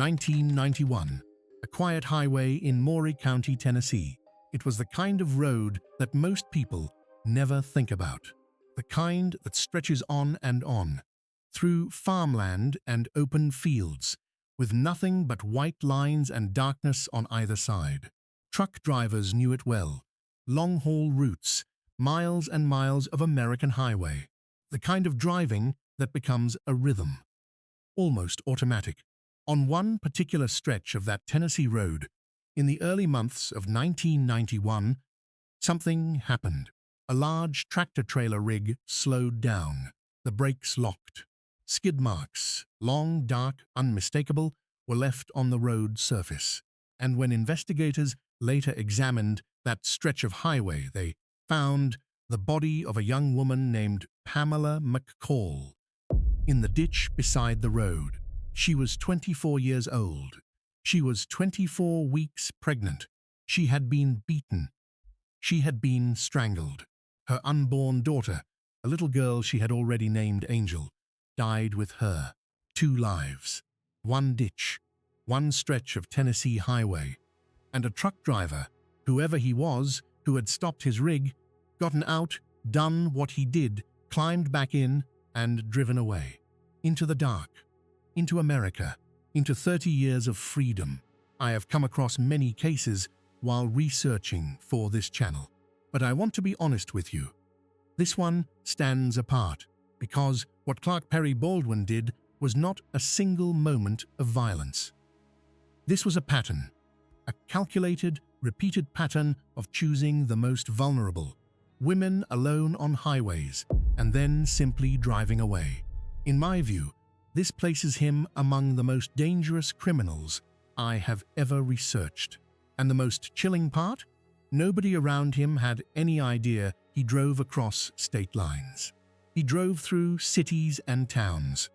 1991. A quiet highway in Maury County, Tennessee. It was the kind of road that most people never think about. The kind that stretches on and on, through farmland and open fields, with nothing but white lines and darkness on either side. Truck drivers knew it well. Long-haul routes, miles and miles of American highway. The kind of driving that becomes a rhythm, almost automatic. On one particular stretch of that Tennessee road, in the early months of 1991, something happened. A large tractor-trailer rig slowed down. The brakes locked. Skid marks, long, dark, unmistakable, were left on the road surface. And when investigators later examined that stretch of highway, they found the body of a young woman named Pamela McCall in the ditch beside the road. She was 24 years old. She was 24 weeks pregnant. She had been beaten. She had been strangled. Her unborn daughter, a little girl she had already named Angel, died with her. 2 lives, 1 ditch, 1 stretch of Tennessee highway, and a truck driver, whoever he was, who had stopped his rig, gotten out, done what he did, climbed back in, and driven away. Into the dark. Into America. Into 30 years of freedom. I have come across many cases while researching for this channel, but I want to be honest with you. This one stands apart because what Clark Perry Baldwin did was not a single moment of violence. This was a pattern, a calculated, repeated pattern of choosing the most vulnerable, women alone on highways, and then simply driving away. In my view, this places him among the most dangerous criminals I have ever researched. And the most chilling part? Nobody around him had any idea he drove across state lines. He drove through cities and towns.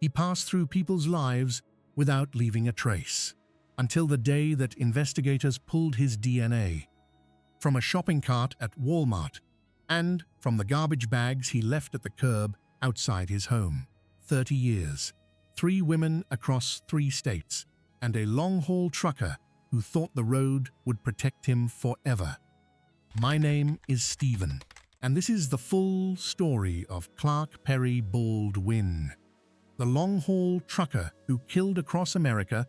He passed through people's lives without leaving a trace, until the day that investigators pulled his DNA from a shopping cart at Walmart and from the garbage bags he left at the curb outside his home. 30 years, 3 women across 3 states, and a long-haul trucker who thought the road would protect him forever. My name is Stephen, and this is the full story of Clark Perry Baldwin, the long-haul trucker who killed across America,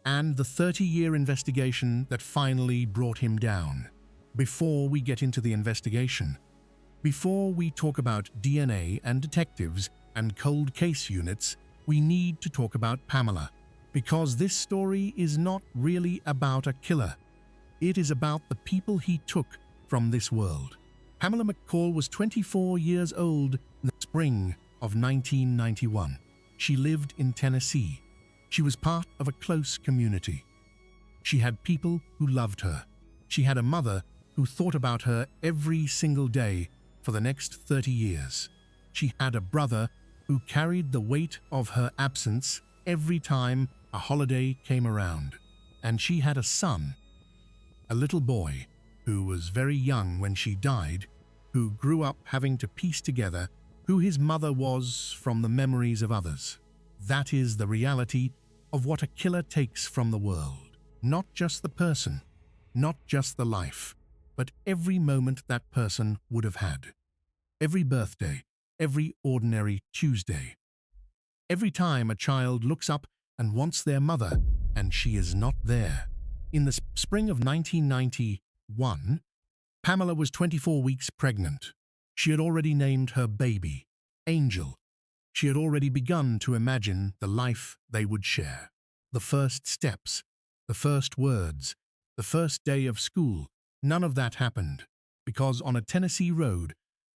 and the 30-year investigation that finally brought him down. Before we get into the investigation, before we talk about DNA and detectives and cold case units, we need to talk about Pamela, because this story is not really about a killer. It is about the people he took from this world. Pamela McCall was 24 years old in the spring of 1991. She lived in Tennessee. She was part of a close community. She had people who loved her. She had a mother who thought about her every single day for the next 30 years. She had a brother who carried the weight of her absence every time a holiday came around. And she had a son, a little boy, who was very young when she died, who grew up having to piece together who his mother was from the memories of others. That is the reality of what a killer takes from the world. Not just the person, not just the life, but every moment that person would have had. Every birthday, every ordinary Tuesday. Every time a child looks up and wants their mother, and she is not there. In the spring of 1991, Pamela was 24 weeks pregnant. She had already named her baby, Angel. She had already begun to imagine the life they would share. The first steps, the first words, the first day of school, none of that happened, because on a Tennessee road,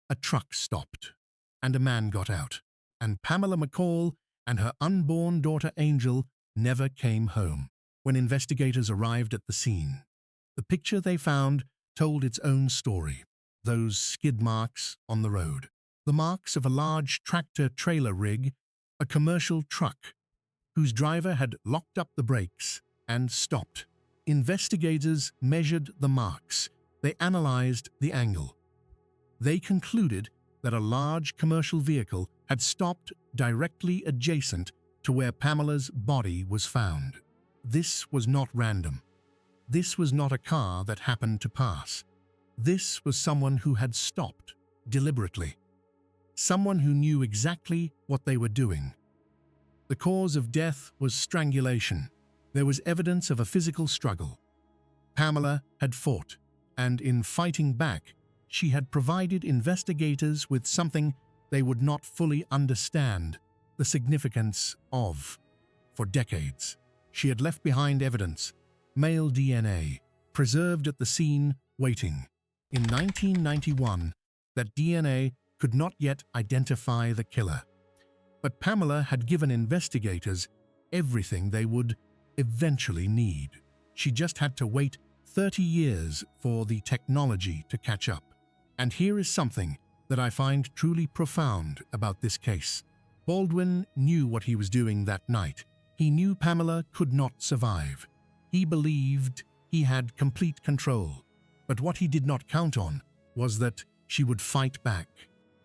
a truck stopped, and a man got out, and Pamela McCall and her unborn daughter Angel never came home. When investigators arrived at the scene, the picture they found told its own story. Those skid marks on the road, the marks of a large tractor-trailer rig, a commercial truck, whose driver had locked up the brakes and stopped. Investigators measured the marks. They analyzed the angle. They concluded that a large commercial vehicle had stopped directly adjacent to where Pamela's body was found. This was not random. This was not a car that happened to pass. This was someone who had stopped deliberately. Someone who knew exactly what they were doing. The cause of death was strangulation. There was evidence of a physical struggle. Pamela had fought, and in fighting back, she had provided investigators with something they would not fully understand the significance of. For decades, she had left behind evidence, male DNA, preserved at the scene, waiting. In 1991, that DNA could not yet identify the killer. But Pamela had given investigators everything they would eventually need. She just had to wait 30 years for the technology to catch up. And here is something that I find truly profound about this case. Baldwin knew what he was doing that night. He knew Pamela could not survive. He believed he had complete control. But what he did not count on was that she would fight back,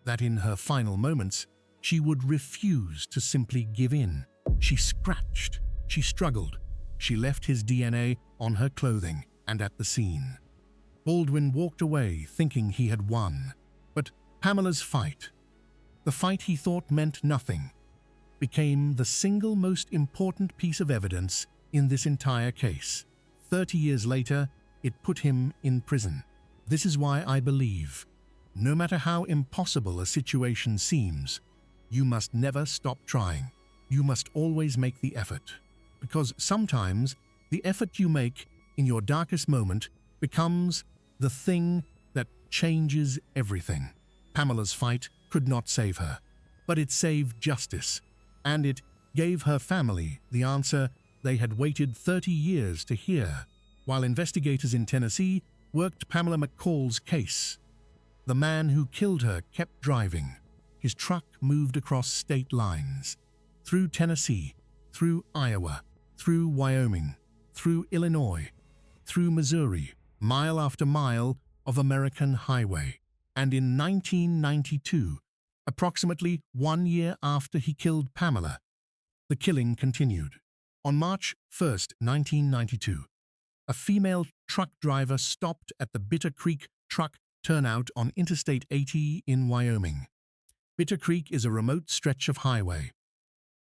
that in her final moments, she would refuse to simply give in. She scratched, she struggled, she left his DNA on her clothing and at the scene. Baldwin walked away thinking he had won. But Pamela's fight, the fight he thought meant nothing, became the single most important piece of evidence in this entire case. 30 years later, it put him in prison. This is why I believe, no matter how impossible a situation seems, you must never stop trying. You must always make the effort. Because sometimes the effort you make in your darkest moment becomes the thing that changes everything. Pamela's fight could not save her, but it saved justice, and it gave her family the answer they had waited 30 years to hear. While investigators in Tennessee worked Pamela McCall's case, the man who killed her kept driving. His truck moved across state lines, through Tennessee, through Iowa, through Wyoming, through Illinois, through Missouri, mile after mile of American highway. And in 1992, approximately 1 year after he killed Pamela, the killing continued. On March 1, 1992, a female truck driver stopped at the Bitter Creek truck turnout on Interstate 80 in Wyoming. Bitter Creek is a remote stretch of highway,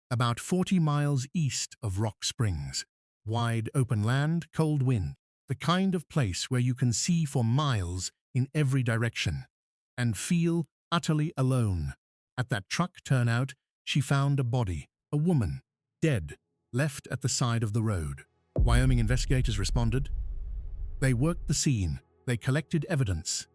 about 40 miles east of Rock Springs. Wide open land, cold wind, the kind of place where you can see for miles in every direction and feel utterly alone. At that truck turnout, she found a body, a woman, dead, left at the side of the road. Wyoming investigators responded. They worked the scene, they collected evidence,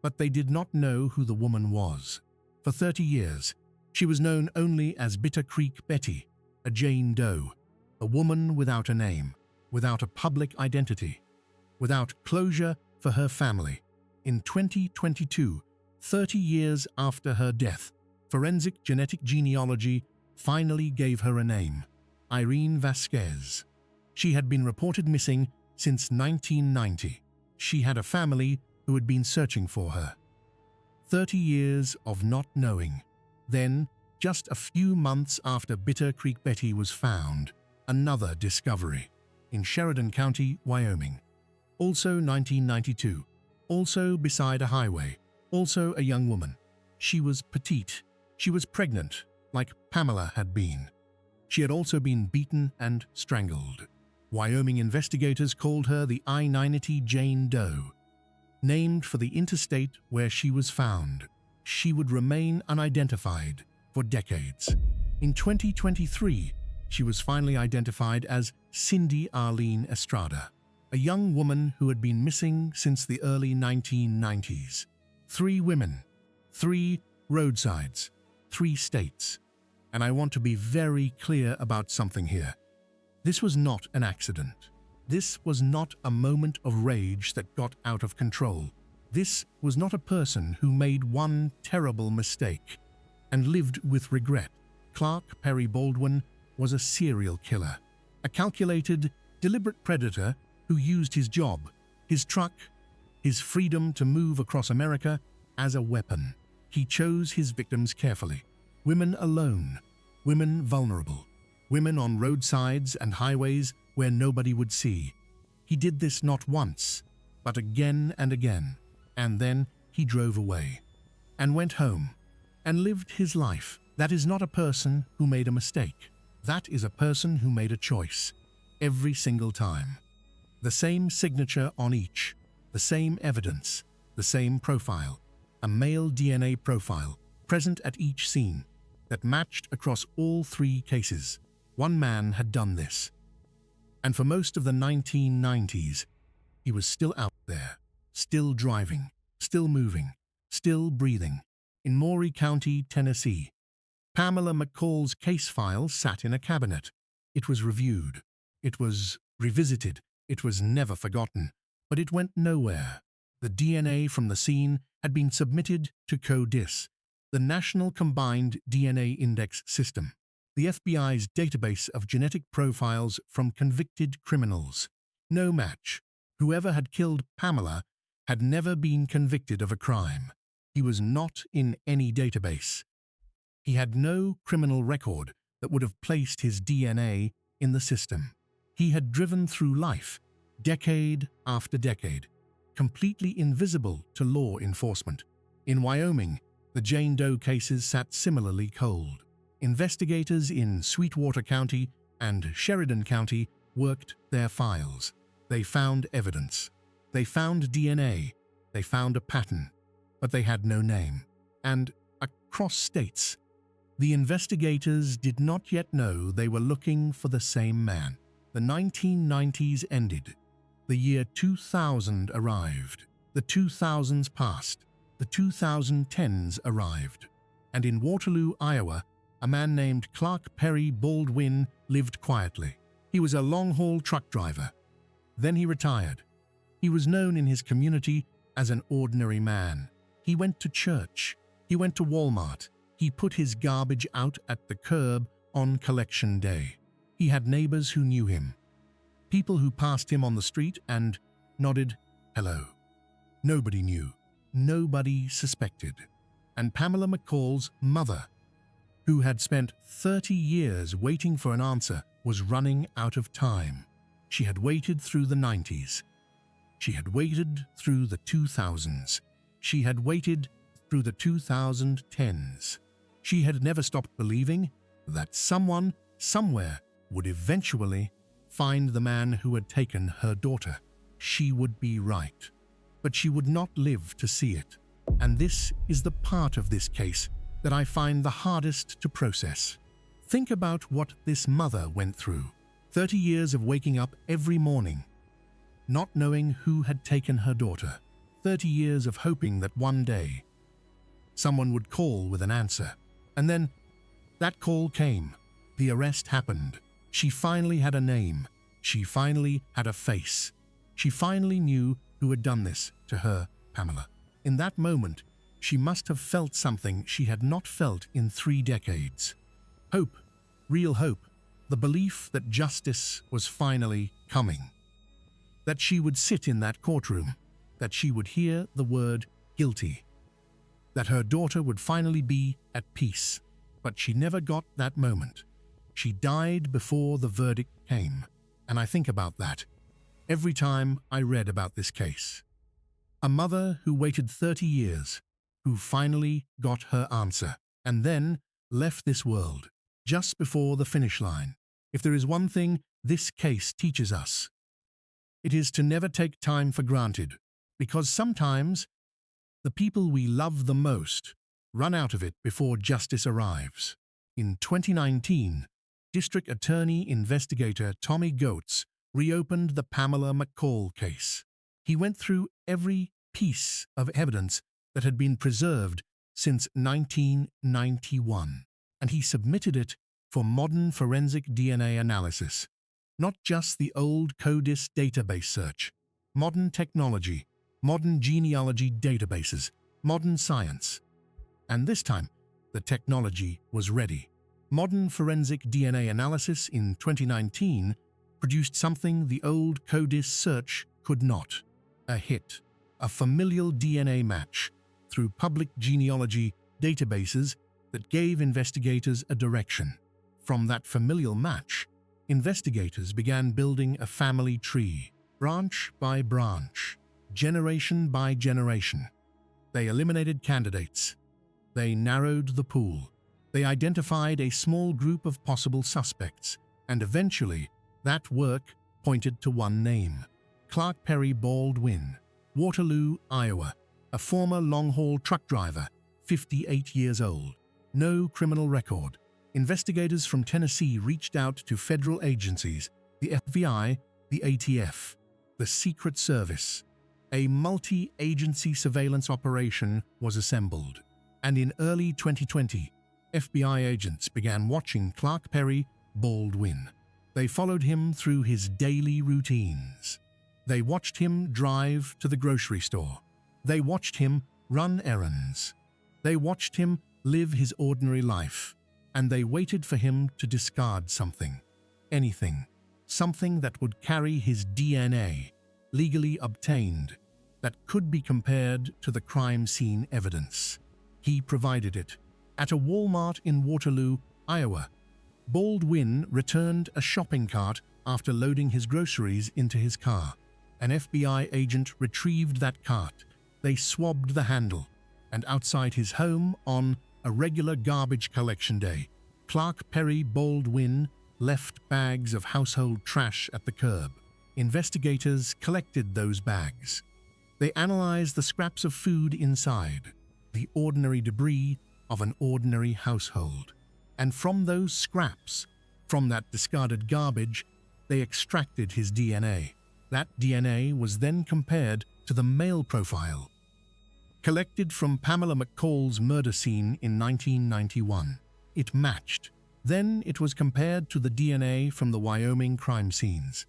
but they did not know who the woman was. For 30 years, she was known only as Bitter Creek Betty, a Jane Doe, a woman without a name, without a public identity, without closure for her family. In 2022, 30 years after her death, forensic genetic genealogy finally gave her a name, Irene Vasquez. She had been reported missing since 1990. She had a family who had been searching for her. 30 years of not knowing. Then, just a few months after Bitter Creek Betty was found, another discovery in Sheridan County, Wyoming. Also 1992. Also beside a highway. Also a young woman. She was petite. She was pregnant, like Pamela had been. She had also been beaten and strangled. Wyoming investigators called her the I-90 Jane Doe. Named for the interstate where she was found, she would remain unidentified for decades. In 2023, she was finally identified as Cindy Arlene Estrada, a young woman who had been missing since the early 1990s. 3 women, 3 roadsides, 3 states. And I want to be very clear about something here. This was not an accident. This was not a moment of rage that got out of control. This was not a person who made one terrible mistake and lived with regret. Clark Perry Baldwin was a serial killer, a calculated, deliberate predator who used his job, his truck, his freedom to move across America as a weapon. He chose his victims carefully. Women alone, women vulnerable, women on roadsides and highways where nobody would see. He did this not once, but again and again, and then he drove away and went home and lived his life. That is not a person who made a mistake. That is a person who made a choice every single time. The same signature on each, the same evidence, the same profile, a male DNA profile present at each scene that matched across all three cases. One man had done this. And for most of the 1990s, he was still out there, still driving, still moving, still breathing. In Maury County, Tennessee, Pamela McCall's case file sat in a cabinet. It was reviewed. It was revisited. It was never forgotten. But it went nowhere. The DNA from the scene had been submitted to CODIS, the National Combined DNA Index System, the FBI's database of genetic profiles from convicted criminals. No match. Whoever had killed Pamela had never been convicted of a crime. He was not in any database. He had no criminal record that would have placed his DNA in the system. He had driven through life, decade after decade, completely invisible to law enforcement. In Wyoming, the Jane Doe cases sat similarly cold. Investigators in Sweetwater County and Sheridan County worked their files. They found evidence. They found DNA. They found a pattern, but they had no name. And across states, the investigators did not yet know they were looking for the same man. The 1990s ended. The year 2000 arrived. The 2000s passed. The 2010s arrived. And in Waterloo, Iowa, a man named Perry Baldwin lived quietly. He was a long-haul truck driver. Then he retired. He was known in his community as an ordinary man. He went to church. He went to Walmart. He put his garbage out at the curb on collection day. He had neighbors who knew him, people who passed him on the street and nodded hello. Nobody knew. Nobody suspected. And Pamela McCall's mother, who had spent 30 years waiting for an answer, was running out of time. She had waited through the 90s. She had waited through the 2000s. She had waited through the 2010s. She had never stopped believing that someone, somewhere, would eventually find the man who had taken her daughter. She would be right, but she would not live to see it. And this is the part of this case that I find the hardest to process. Think about what this mother went through. 30 years of waking up every morning, not knowing who had taken her daughter. 30 years of hoping that one day someone would call with an answer. And then that call came. The arrest happened. She finally had a name. She finally had a face. She finally knew who had done this to her, Pamela. In that moment, she must have felt something she had not felt in 3 decades. Hope, real hope, the belief that justice was finally coming. That she would sit in that courtroom, that she would hear the word guilty, that her daughter would finally be at peace. But she never got that moment. She died before the verdict came, and I think about that every time I read about this case. A mother who waited 30 years, who finally got her answer, and then left this world just before the finish line. If there is one thing this case teaches us, it is to never take time for granted, because sometimes the people we love the most run out of it before justice arrives. In 2019, District Attorney Investigator Tommy Goetz reopened the Pamela McCall case. He went through every piece of evidence that had been preserved since 1991, and he submitted it for modern forensic DNA analysis. Not just the old CODIS database search, modern technology, modern genealogy databases, modern science. And this time, the technology was ready. Modern forensic DNA analysis in 2019 produced something the old CODIS search could not. A hit, a familial DNA match through public genealogy databases that gave investigators a direction. From that familial match, investigators began building a family tree, branch by branch, generation by generation. They eliminated candidates. They narrowed the pool. They identified a small group of possible suspects, and eventually, that work pointed to one name: Clark Perry Baldwin, Waterloo, Iowa, a former long-haul truck driver, 58 years old. No criminal record. Investigators from Tennessee reached out to federal agencies, the FBI, the ATF, the Secret Service. A multi-agency surveillance operation was assembled, and in early 2020, FBI agents began watching Clark Perry Baldwin. They followed him through his daily routines. They watched him drive to the grocery store. They watched him run errands. They watched him live his ordinary life, and they waited for him to discard something, anything, something that would carry his DNA, legally obtained, that could be compared to the crime scene evidence. He provided it. At a Walmart in Waterloo, Iowa, Baldwin returned a shopping cart after loading his groceries into his car. An FBI agent retrieved that cart. They swabbed the handle, and outside his home on a regular garbage collection day, Clark Perry Baldwin left bags of household trash at the curb. Investigators collected those bags. They analyzed the scraps of food inside, the ordinary debris of an ordinary household. And from those scraps, from that discarded garbage, they extracted his DNA. That DNA was then compared to the male profile, collected from Pamela McCall's murder scene in 1991. It matched. Then it was compared to the DNA from the Wyoming crime scenes.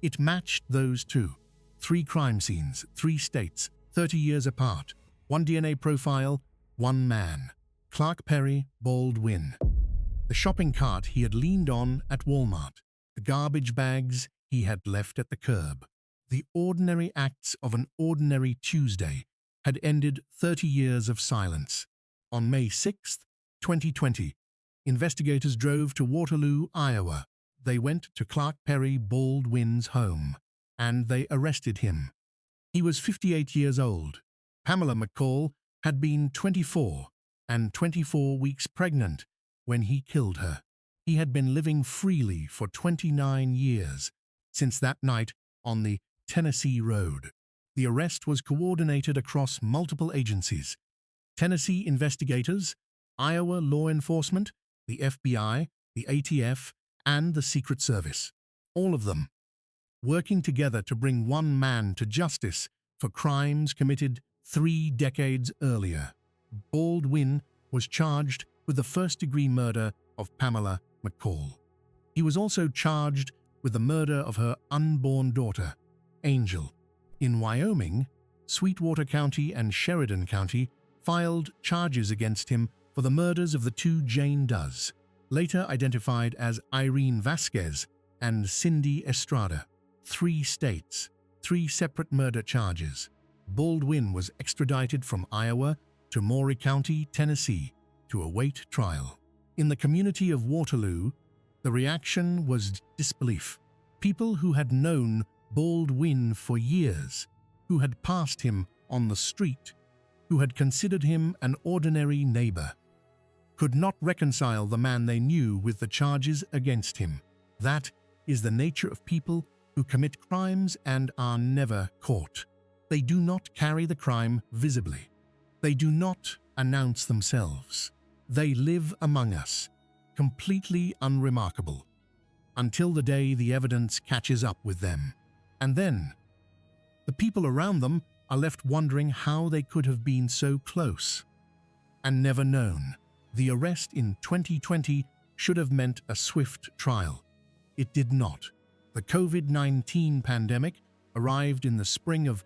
It matched those two. 3 crime scenes, 3 states, 30 years apart. 1 DNA profile, 1 man. Clark Perry Baldwin. The shopping cart he had leaned on at Walmart. The garbage bags he had left at the curb. The ordinary acts of an ordinary Tuesday had ended 30 years of silence. On May 6, 2020, investigators drove to Waterloo, Iowa. They went to Clark Perry Baldwin's home, and they arrested him. He was 58 years old. Pamela McCall had been 24 and 24 weeks pregnant when he killed her. He had been living freely for 29 years since that night on the Tennessee road. The arrest was coordinated across multiple agencies: Tennessee investigators, Iowa law enforcement, the FBI, the ATF, and the Secret Service. All of them working together to bring one man to justice for crimes committed 3 decades earlier. Baldwin was charged with the first-degree murder of Pamela McCall. He was also charged with the murder of her unborn daughter, Angel. In Wyoming, Sweetwater County and Sheridan County filed charges against him for the murders of the 2 Jane Does, later identified as Irene Vasquez and Cindy Estrada. 3 states, 3 separate murder charges. Baldwin was extradited from Iowa to Maury County, Tennessee, to await trial. In the community of Waterloo, the reaction was disbelief. People who had known Baldwin for years, who had passed him on the street, who had considered him an ordinary neighbor, could not reconcile the man they knew with the charges against him. That is the nature of people who commit crimes and are never caught. They do not carry the crime visibly. They do not announce themselves. They live among us, completely unremarkable, until the day the evidence catches up with them. And then, the people around them are left wondering how they could have been so close and never known. The arrest in 2020 should have meant a swift trial. It did not. The COVID-19 pandemic arrived in the spring of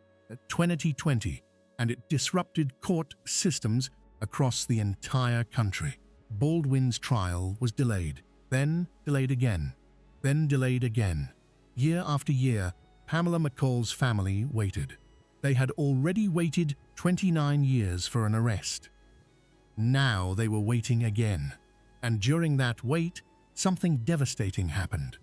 2020, and it disrupted court systems across the entire country. Baldwin's trial was delayed, then delayed again, then delayed again. Year after year, Pamela McCall's family waited. They had already waited 29 years for an arrest. Now they were waiting again, and during that wait, something devastating happened.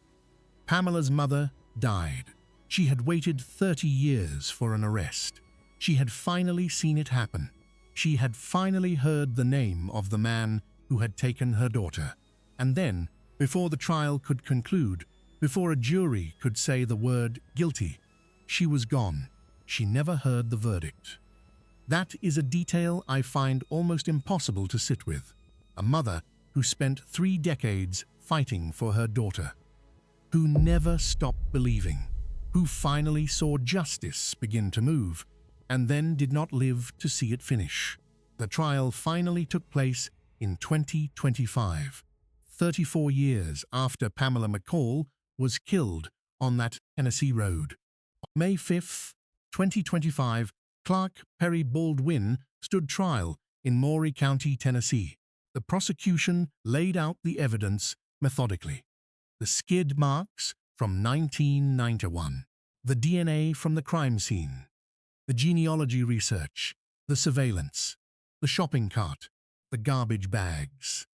Pamela's mother died. She had waited 30 years for an arrest. She had finally seen it happen. She had finally heard the name of the man who had taken her daughter. And then, before the trial could conclude, before a jury could say the word guilty, she was gone. She never heard the verdict. That is a detail I find almost impossible to sit with. A mother who spent 3 decades fighting for her daughter, who never stopped believing, who finally saw justice begin to move, and then did not live to see it finish. The trial finally took place in 2025, 34 years after Pamela McCall was killed on that Tennessee road. On May 5, 2025, Clark Perry Baldwin stood trial in Maury County, Tennessee. The prosecution laid out the evidence methodically. The skid marks from 1991, the DNA from the crime scene, the genealogy research, the surveillance, the shopping cart, the garbage bags.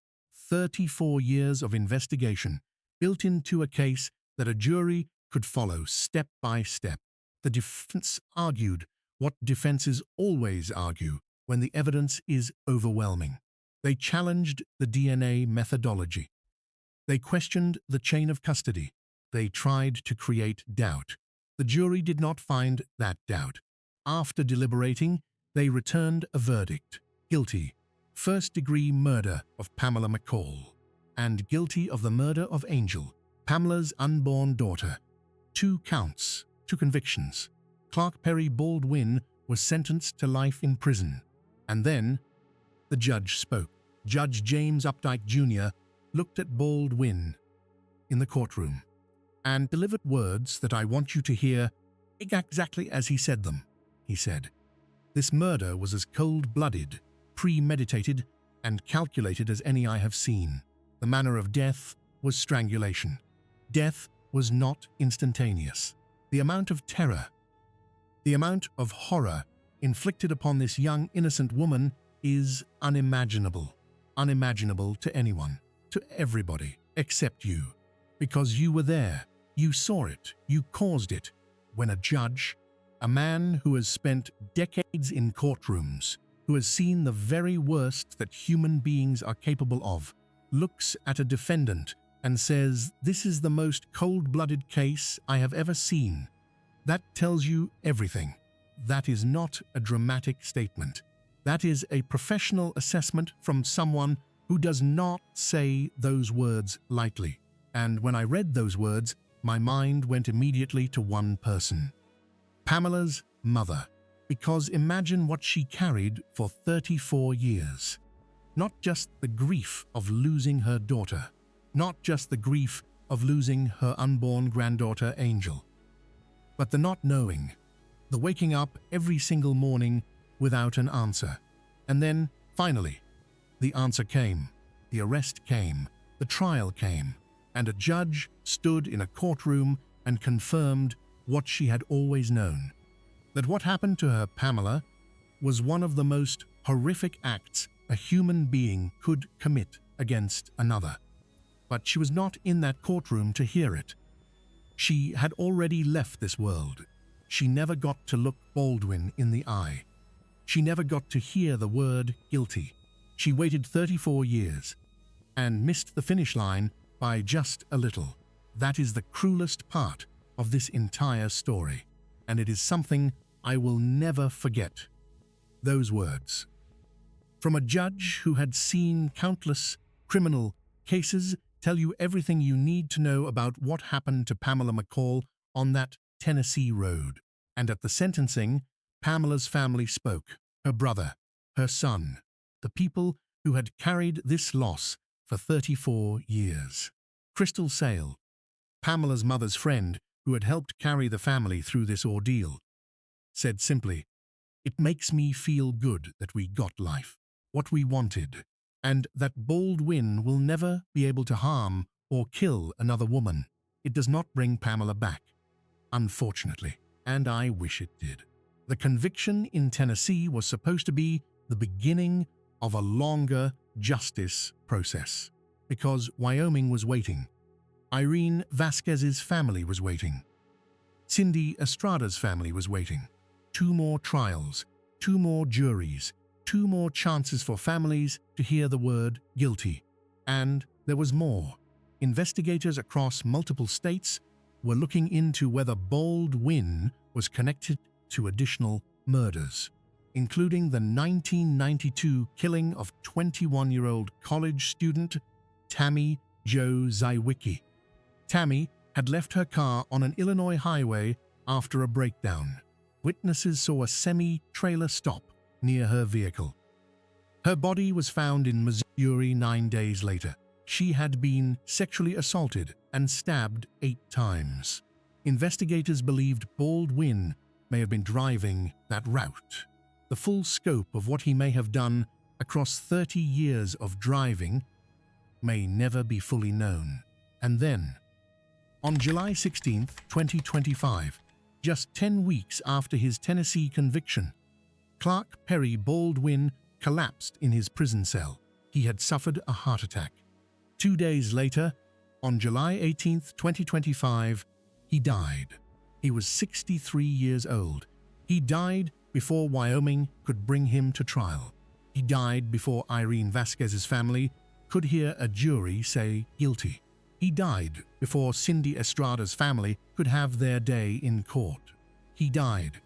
34 years of investigation built into a case that a jury could follow step by step. The defense argued what defenses always argue when the evidence is overwhelming. They challenged the DNA methodology. They questioned the chain of custody. They tried to create doubt. The jury did not find that doubt. After deliberating, they returned a verdict: guilty, first-degree murder of Pamela McCall, and guilty of the murder of Angel, Pamela's unborn daughter. 2 counts, 2 convictions. Clark Perry Baldwin was sentenced to life in prison. And then, the judge spoke. Judge James Updike Jr. looked at Baldwin in the courtroom and delivered words that I want you to hear exactly as he said them. He said, "This murder was as cold-blooded, premeditated, and calculated as any I have seen. The manner of death was strangulation. Death was not instantaneous. The amount of terror, the amount of horror inflicted upon this young, innocent woman is unimaginable. Unimaginable to anyone, to everybody, except you. Because you were there, you saw it, you caused it. When a judge, a man who has spent decades in courtrooms, who has seen the very worst that human beings are capable of, looks at a defendant and says, 'This is the most cold-blooded case I have ever seen,' that tells you everything. That is not a dramatic statement. That is a professional assessment from someone who does not say those words lightly. And when I read those words, my mind went immediately to one person: Pamela's mother. Because imagine what she carried for 34 years. Not just the grief of losing her daughter, not just the grief of losing her unborn granddaughter Angel, but the not knowing, the waking up every single morning without an answer. And then, finally, the answer came, the arrest came, the trial came, and a judge stood in a courtroom and confirmed what she had always known: that what happened to her Pamela was one of the most horrific acts a human being could commit against another. But she was not in that courtroom to hear it. She had already left this world. She never got to look Baldwin in the eye. She never got to hear the word guilty. She waited 34 years and missed the finish line by just a little. That is the cruelest part of this entire story, and it is something I will never forget. Those words. From a judge who had seen countless criminal cases tell you everything you need to know about what happened to Pamela McCall on that Tennessee road. And at the sentencing, Pamela's family spoke. Her brother, her son, the people who had carried this loss for 34 years. Crystal Sale, Pamela's mother's friend who had helped carry the family through this ordeal, said simply, "It makes me feel good that we got life, what we wanted, and that Baldwin will never be able to harm or kill another woman. It does not bring Pamela back, unfortunately, and I wish it did." The conviction in Tennessee was supposed to be the beginning of a longer justice process. because Wyoming was waiting. Irene Vasquez's family was waiting. Cindy Estrada's family was waiting. 2 more trials, 2 more juries, 2 more chances for families to hear the word guilty. And there was more. Investigators across multiple states were looking into whether Baldwin was connected to additional murders, including the 1992 killing of 21-year-old college student Tammy Jo Zywicki. Tammy had left her car on an Illinois highway after a breakdown. Witnesses saw a semi-trailer stop near her vehicle. Her body was found in Missouri 9 days later. She had been sexually assaulted and stabbed 8 times. Investigators believed Baldwin may have been driving that route. The full scope of what he may have done across 30 years of driving may never be fully known. And then, on July 16, 2025, just 10 weeks after his Tennessee conviction, Clark Perry Baldwin collapsed in his prison cell. He had suffered a heart attack. 2 days later, on July 18, 2025, he died. He was 63 years old. He died before Wyoming could bring him to trial. He died before Irene Vasquez's family could hear a jury say guilty. He died before Cindy Estrada's family could have their day in court. He died,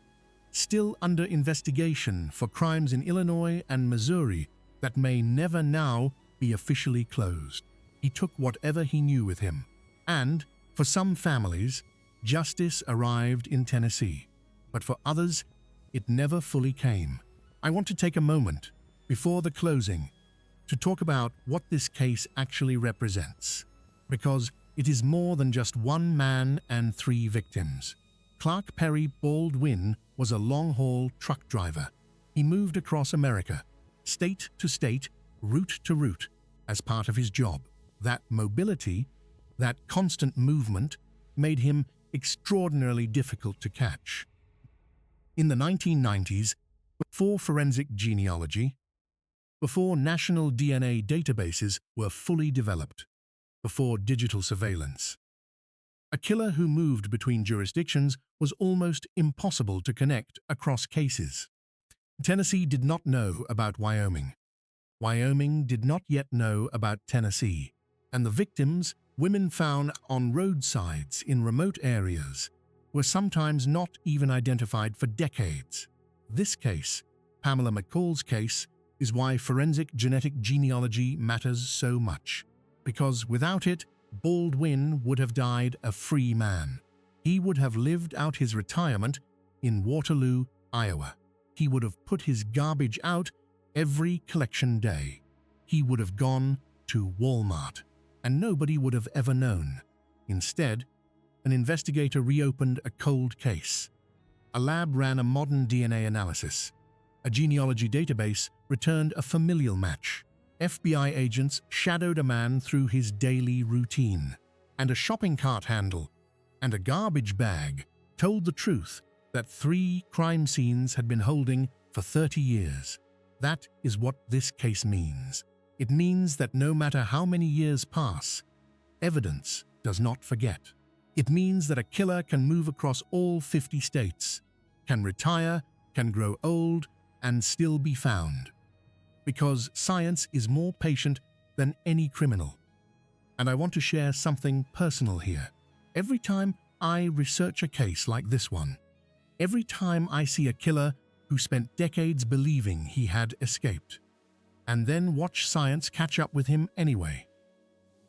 still under investigation for crimes in Illinois and Missouri that may never now be officially closed. He took whatever he knew with him, and, for some families, justice arrived in Tennessee. But for others, it never fully came. I want to take a moment, before the closing, to talk about what this case actually represents, because it is more than just 1 man and 3 victims. Clark Perry Baldwin was a long-haul truck driver. He moved across America, state to state, route to route, as part of his job. That mobility, that constant movement, made him extraordinarily difficult to catch. In the 1990s, before forensic genealogy, before national DNA databases were fully developed, before digital surveillance, a killer who moved between jurisdictions was almost impossible to connect across cases. Tennessee did not know about Wyoming. Wyoming did not yet know about Tennessee. And the victims, women found on roadsides in remote areas, were sometimes not even identified for decades. This case, Pamela McCall's case, is why forensic genetic genealogy matters so much. Because without it, Baldwin would have died a free man. He would have lived out his retirement in Waterloo, Iowa. He would have put his garbage out every collection day. He would have gone to Walmart, and nobody would have ever known. Instead, an investigator reopened a cold case. A lab ran a modern DNA analysis. A genealogy database returned a familial match. FBI agents shadowed a man through his daily routine. And a shopping cart handle and a garbage bag told the truth that 3 crime scenes had been holding for 30 years. That is what this case means. It means that no matter how many years pass, evidence does not forget. It means that a killer can move across all 50 states, can retire, can grow old, and still be found. Because science is more patient than any criminal. And I want to share something personal here. Every time I research a case like this one, every time I see a killer who spent decades believing he had escaped, and then watch science catch up with him anyway,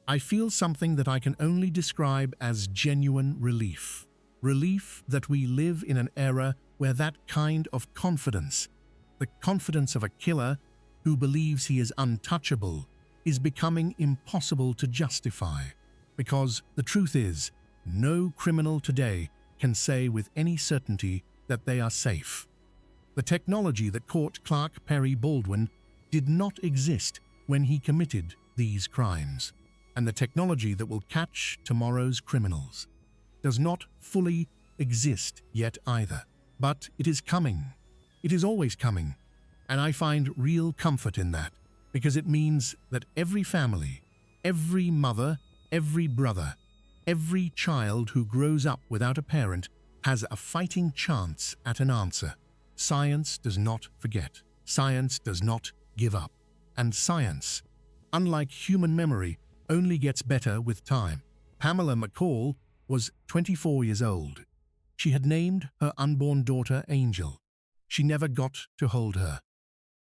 I feel something that I can only describe as genuine relief. Relief that we live in an era where that kind of confidence, the confidence of a killer who believes he is untouchable, is becoming impossible to justify. Because the truth is, no criminal today can say with any certainty that they are safe. The technology that caught Clark Perry Baldwin did not exist when he committed these crimes, and the technology that will catch tomorrow's criminals does not fully exist yet either. But it is coming. It is always coming, and I find real comfort in that, because it means that every family, Every mother, every brother, every child who grows up without a parent has a fighting chance at an answer. Science does not forget. Science does not give up. And science, unlike human memory, only gets better with time. Pamela McCall was 24 years old. She had named her unborn daughter Angel. She never got to hold her.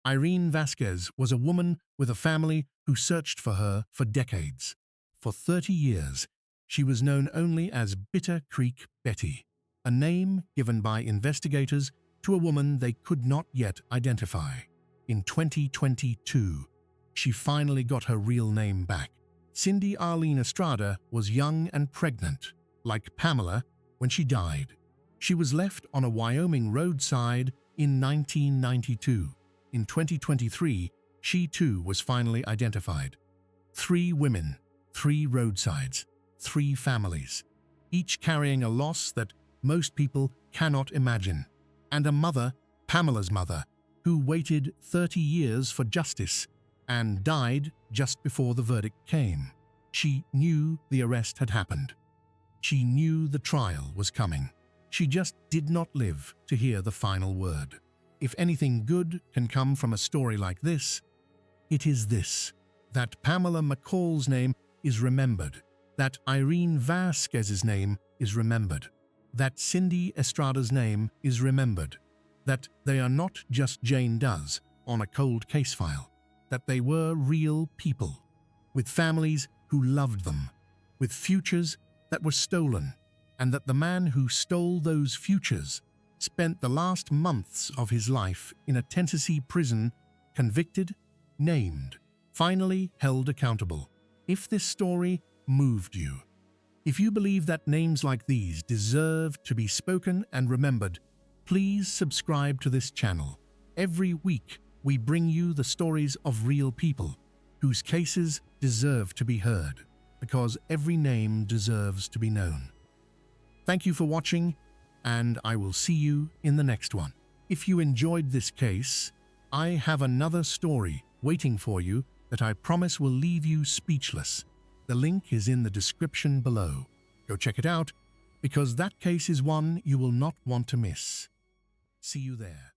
Irene Vasquez was a woman with a family who searched for her for decades. For 30 years, she was known only as Bitter Creek Betty, a name given by investigators to a woman they could not yet identify. In 2022, she finally got her real name back. Cindy Arlene Estrada was young and pregnant, like Pamela, when she died. She was left on a Wyoming roadside in 1992. In 2023, she too was finally identified. 3 women, 3 roadsides, 3 families, each carrying a loss that most people cannot imagine. And a mother, Pamela's mother, who waited 30 years for justice and died just before the verdict came. She knew the arrest had happened. She knew the trial was coming. She just did not live to hear the final word. If anything good can come from a story like this, it is this: that Pamela McCall's name is remembered, that Irene Vasquez's name is remembered, that Cindy Estrada's name is remembered, that they are not just Jane Does on a cold case file, that they were real people, with families who loved them, with futures that were stolen, and that the man who stole those futures spent the last months of his life in a Tennessee prison, convicted, named, finally held accountable. If this story moved you, if you believe that names like these deserve to be spoken and remembered, please subscribe to this channel. Every week, we bring you the stories of real people whose cases deserve to be heard, because every name deserves to be known. Thank you for watching, and I will see you in the next one. If you enjoyed this case, I have another story waiting for you that I promise will leave you speechless. The link is in the description below. Go check it out, because that case is one you will not want to miss. See you there.